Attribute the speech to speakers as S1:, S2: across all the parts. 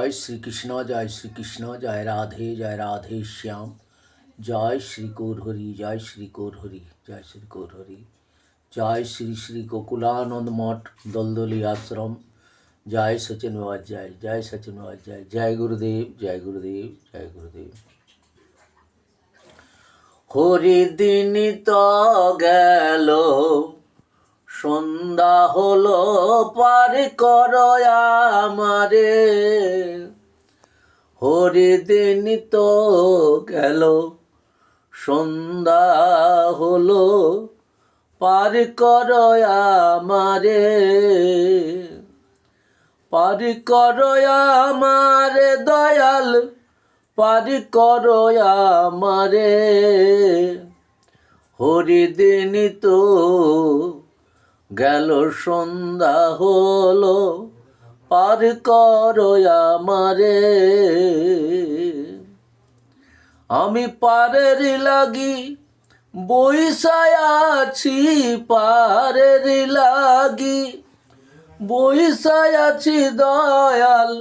S1: जय श्री कृष्ण जय राधे श्याम। जय श्री कौर हरि, जय श्री कौर हरि, जय श्री कौर हरि। जय श्री श्री गोकुलानंद मठ दलदली आश्रम। जय सचिन बाबा, जय सचिन बाबा, जय गुरुदेव, जय गुरुदेव, जय गुरुदेव। हरि दिन तो गेल সন্ধ্যা হলো, পার করো আমারে। হরিদিন তো গেল, সন্ধ্যা হলো, পার করো আমারে। পার করো আমারে দয়াল, পার করো আমারে। হরিদিন তো গেল, সন্ধ্যা হলো, পার করো আমারে। আমি পারের লাগি বইসায় আছি, পারের লাগি বইসায় আছি দয়াল,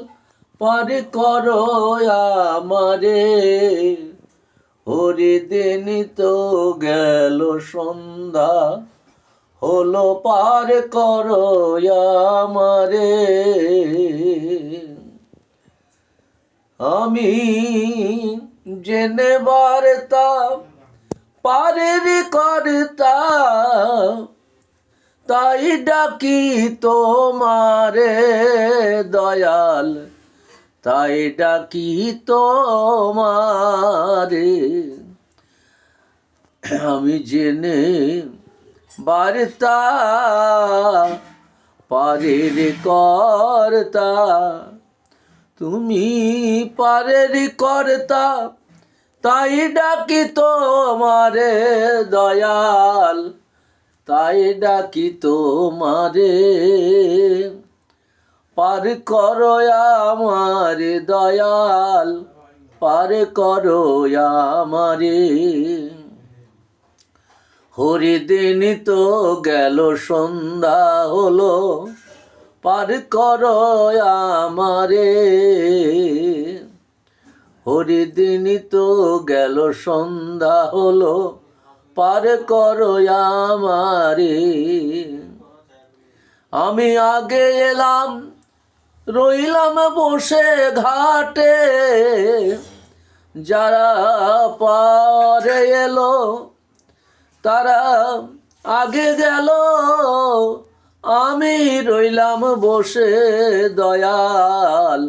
S1: পার করো আমারে। হরিদিন তো গেল, সন্ধ্যা হলো, পার করো আমারে। আমি জেনে বারতাম পারের করতাম, তাই ডাকি তোমারে দয়াল, তাই ডাকি তোমারে। আমি জেনে বার্তা পারের কর্তা, তুমি পারের কর্তা, তাই ডাকি তোমারে দয়াল, তাই ডাকি তোমারে। পার করো আমারে দয়াল, পার করো আমারে। হরিদিন তো গেল, সন্ধ্যা হলো, পার করো আমারে। হরিদিন তো গেল, সন্ধ্যা হলো, পার করো আমারে। আমি আগে এলাম, রইলাম বসে ঘাটে, যারা পারে এলো তারা আগে গেল, আমি রইলাম বসে দয়াল,